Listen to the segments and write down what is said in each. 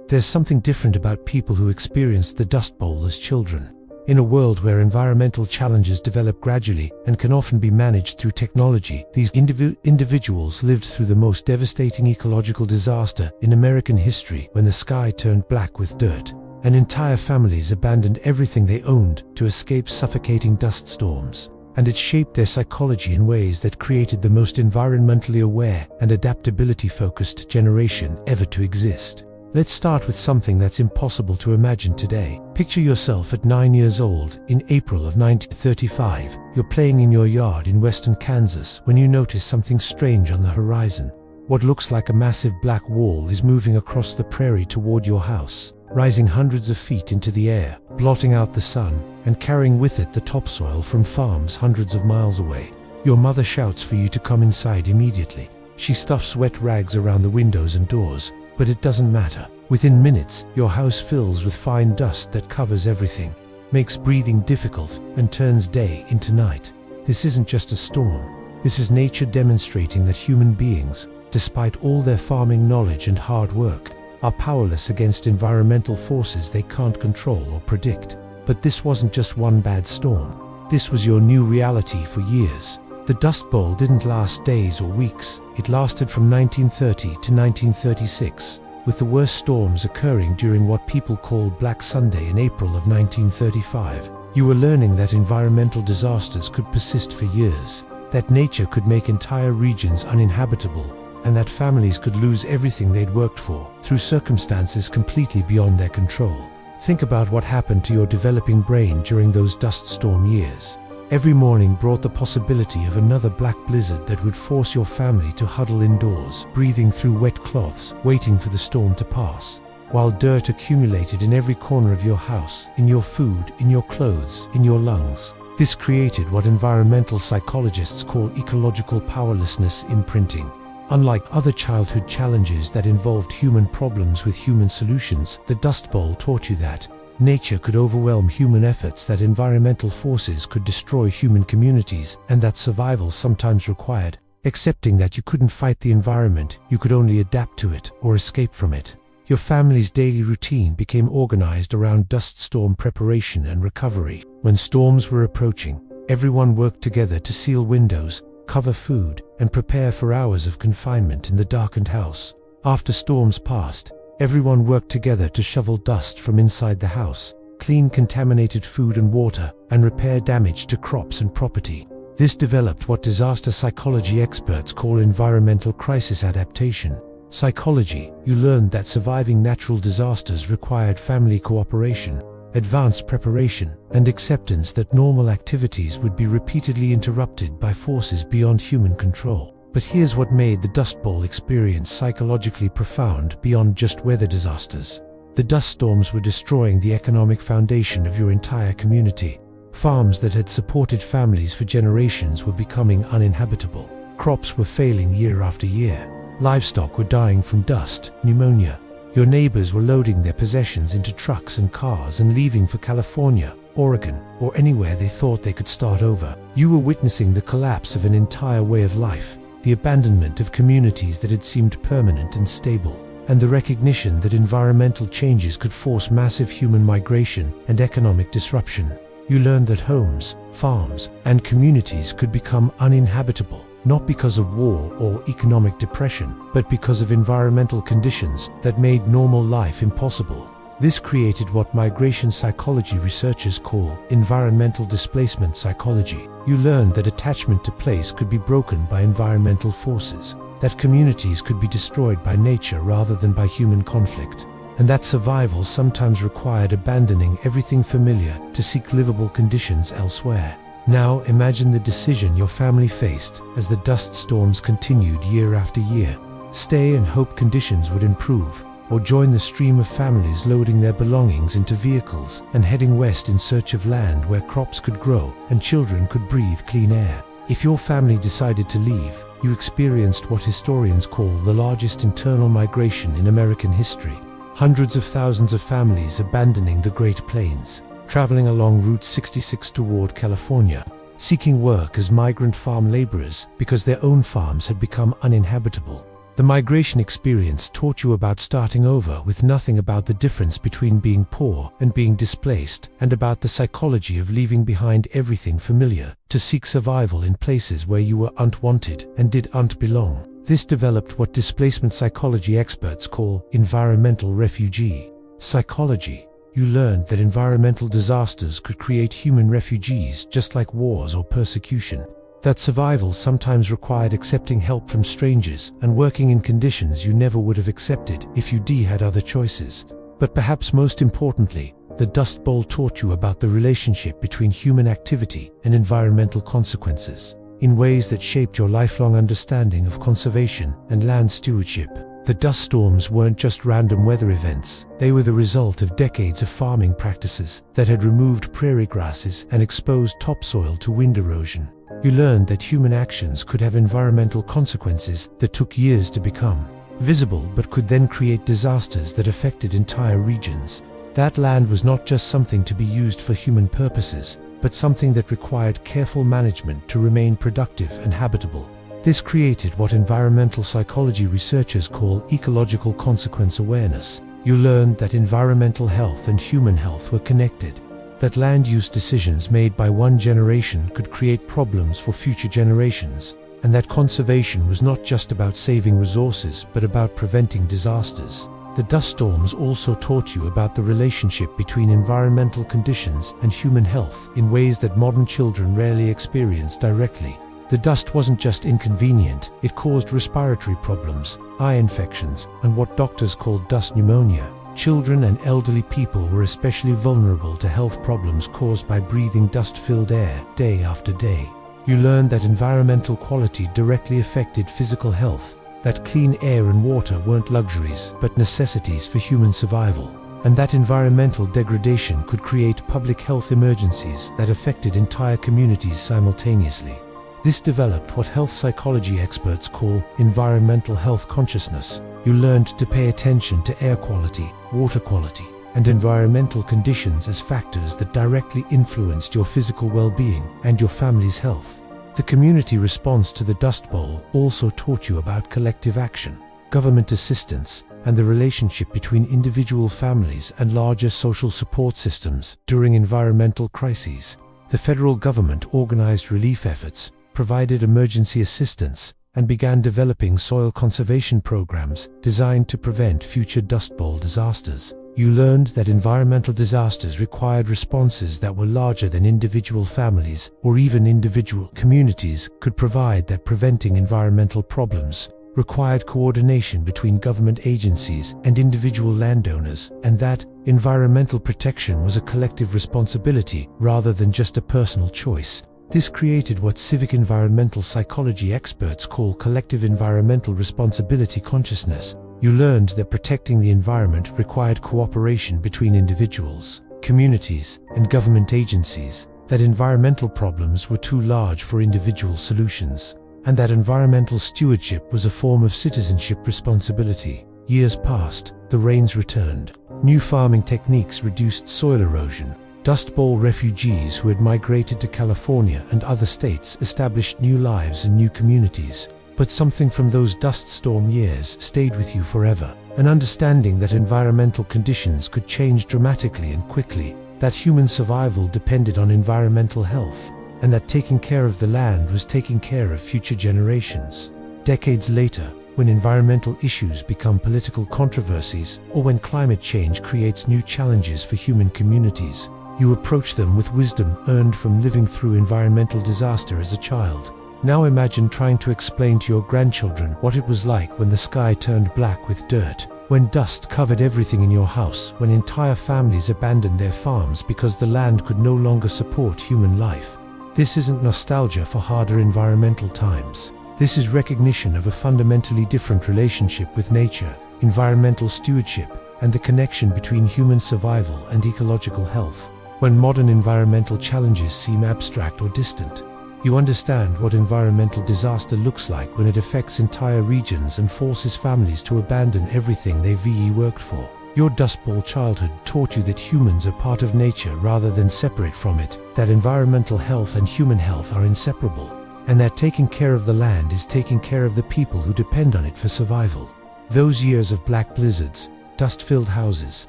There's something different about people who experienced the Dust Bowl as children. In a world where environmental challenges develop gradually and can often be managed through technology, these individuals lived through the most devastating ecological disaster in American history when the sky turned black with dirt, and entire families abandoned everything they owned to escape suffocating dust storms. And it shaped their psychology in ways that created the most environmentally aware and adaptability-focused generation ever to exist. Let's start with something that's impossible to imagine today. Picture yourself at 9 years old in April of 1935. You're playing in your yard in western Kansas when you notice something strange on the horizon. What looks like a massive black wall is moving across the prairie toward your house, rising hundreds of feet into the air, blotting out the sun, and carrying with it the topsoil from farms hundreds of miles away. Your mother shouts for you to come inside immediately. She stuffs wet rags around the windows and doors, but it doesn't matter. Within minutes, your house fills with fine dust that covers everything, makes breathing difficult, and turns day into night. This isn't just a storm. This is nature demonstrating that human beings, despite all their farming knowledge and hard work, are powerless against environmental forces they can't control or predict. But this wasn't just one bad storm. This was your new reality for years. The Dust Bowl didn't last days or weeks. It lasted from 1930 to 1936, with the worst storms occurring during what people called Black Sunday in April of 1935. You were learning that environmental disasters could persist for years, that nature could make entire regions uninhabitable, and that families could lose everything they'd worked for through circumstances completely beyond their control. Think about what happened to your developing brain during those dust storm years. Every morning brought the possibility of another black blizzard that would force your family to huddle indoors, breathing through wet cloths, waiting for the storm to pass, while dirt accumulated in every corner of your house, in your food, in your clothes, in your lungs. This created what environmental psychologists call ecological powerlessness imprinting. Unlike other childhood challenges that involved human problems with human solutions, the Dust Bowl taught you that nature could overwhelm human efforts, that environmental forces could destroy human communities, and that survival sometimes required accepting that you couldn't fight the environment, you could only adapt to it or escape from it. Your family's daily routine became organized around dust storm preparation and recovery. When storms were approaching, everyone worked together to seal windows, cover food, and prepare for hours of confinement in the darkened house. After storms passed, everyone worked together to shovel dust from inside the house, clean contaminated food and water, and repair damage to crops and property. This developed what disaster psychology experts call environmental crisis adaptation. Psychology, you learned that surviving natural disasters required family cooperation, advanced preparation, and acceptance that normal activities would be repeatedly interrupted by forces beyond human control. But here's what made the Dust Bowl experience psychologically profound beyond just weather disasters. The dust storms were destroying the economic foundation of your entire community. Farms that had supported families for generations were becoming uninhabitable. Crops were failing year after year. Livestock were dying from dust, pneumonia. Your neighbors were loading their possessions into trucks and cars and leaving for California, Oregon, or anywhere they thought they could start over. You were witnessing the collapse of an entire way of life, the abandonment of communities that had seemed permanent and stable, and the recognition that environmental changes could force massive human migration and economic disruption. You learned that homes, farms, and communities could become uninhabitable, not because of war or economic depression, but because of environmental conditions that made normal life impossible. This created what migration psychology researchers call environmental displacement psychology. You learned that attachment to place could be broken by environmental forces, that communities could be destroyed by nature rather than by human conflict, and that survival sometimes required abandoning everything familiar to seek livable conditions elsewhere. Now imagine the decision your family faced as the dust storms continued year after year. Stay and hope conditions would improve, or join the stream of families loading their belongings into vehicles and heading west in search of land where crops could grow and children could breathe clean air. If your family decided to leave, you experienced what historians call the largest internal migration in American history. Hundreds of thousands of families abandoning the Great Plains, traveling along Route 66 toward California, seeking work as migrant farm laborers because their own farms had become uninhabitable. The migration experience taught you about starting over with nothing, about the difference between being poor and being displaced, and about the psychology of leaving behind everything familiar to seek survival in places where you were unwanted and didn't belong. This developed what displacement psychology experts call environmental refugee psychology. You learned that environmental disasters could create human refugees just like wars or persecution. That survival sometimes required accepting help from strangers and working in conditions you never would have accepted if you had other choices. But perhaps most importantly, the Dust Bowl taught you about the relationship between human activity and environmental consequences in ways that shaped your lifelong understanding of conservation and land stewardship. The dust storms weren't just random weather events. They were the result of decades of farming practices that had removed prairie grasses and exposed topsoil to wind erosion. You learned that human actions could have environmental consequences that took years to become visible but could then create disasters that affected entire regions. That land was not just something to be used for human purposes, but something that required careful management to remain productive and habitable. This created what environmental psychology researchers call ecological consequence awareness. You learned that environmental health and human health were connected, that land use decisions made by one generation could create problems for future generations, and that conservation was not just about saving resources but about preventing disasters. The dust storms also taught you about the relationship between environmental conditions and human health in ways that modern children rarely experience directly. The dust wasn't just inconvenient, it caused respiratory problems, eye infections, and what doctors called dust pneumonia. Children and elderly people were especially vulnerable to health problems caused by breathing dust-filled air day after day. You learned that environmental quality directly affected physical health, that clean air and water weren't luxuries but necessities for human survival, and that environmental degradation could create public health emergencies that affected entire communities simultaneously. This developed what health psychology experts call environmental health consciousness. You learned to pay attention to air quality, water quality, and environmental conditions as factors that directly influenced your physical well-being and your family's health. The community response to the Dust Bowl also taught you about collective action, government assistance, and the relationship between individual families and larger social support systems during environmental crises. The federal government organized relief efforts, provided emergency assistance, and began developing soil conservation programs designed to prevent future Dust Bowl disasters. You learned that environmental disasters required responses that were larger than individual families or even individual communities could provide, that preventing environmental problems required coordination between government agencies and individual landowners, and that environmental protection was a collective responsibility rather than just a personal choice. This created what civic environmental psychology experts call collective environmental responsibility consciousness. You learned that protecting the environment required cooperation between individuals, communities, and government agencies, that environmental problems were too large for individual solutions, and that environmental stewardship was a form of citizenship responsibility. Years passed, the rains returned. New farming techniques reduced soil erosion. Dust Bowl refugees who had migrated to California and other states established new lives and new communities. But something from those dust storm years stayed with you forever. An understanding that environmental conditions could change dramatically and quickly, that human survival depended on environmental health, and that taking care of the land was taking care of future generations. Decades later, when environmental issues become political controversies, or when climate change creates new challenges for human communities, you approach them with wisdom earned from living through environmental disaster as a child. Now imagine trying to explain to your grandchildren what it was like when the sky turned black with dirt, when dust covered everything in your house, when entire families abandoned their farms because the land could no longer support human life. This isn't nostalgia for harder environmental times. This is recognition of a fundamentally different relationship with nature, environmental stewardship, and the connection between human survival and ecological health. When modern environmental challenges seem abstract or distant, you understand what environmental disaster looks like when it affects entire regions and forces families to abandon everything they've worked for. Your Dust Bowl childhood taught you that humans are part of nature rather than separate from it, that environmental health and human health are inseparable. and that taking care of the land is taking care of the people who depend on it for survival. Those years of black blizzards, dust-filled houses,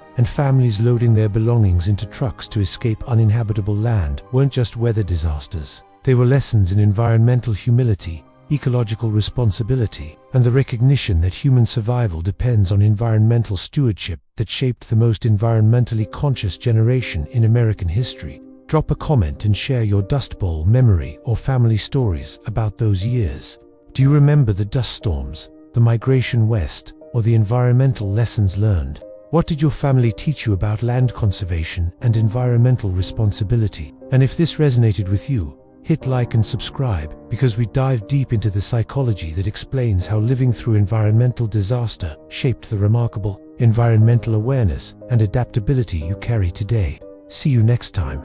and families loading their belongings into trucks to escape uninhabitable land weren't just weather disasters. They were lessons in environmental humility, ecological responsibility, and the recognition that human survival depends on environmental stewardship that shaped the most environmentally conscious generation in American history. Drop a comment and share your Dust Bowl memory or family stories about those years. Do you remember the dust storms, the migration west, or the environmental lessons learned? What did your family teach you about land conservation and environmental responsibility? And if this resonated with you, hit like and subscribe, because we dive deep into the psychology that explains how living through environmental disaster shaped the remarkable environmental awareness and adaptability you carry today. See you next time.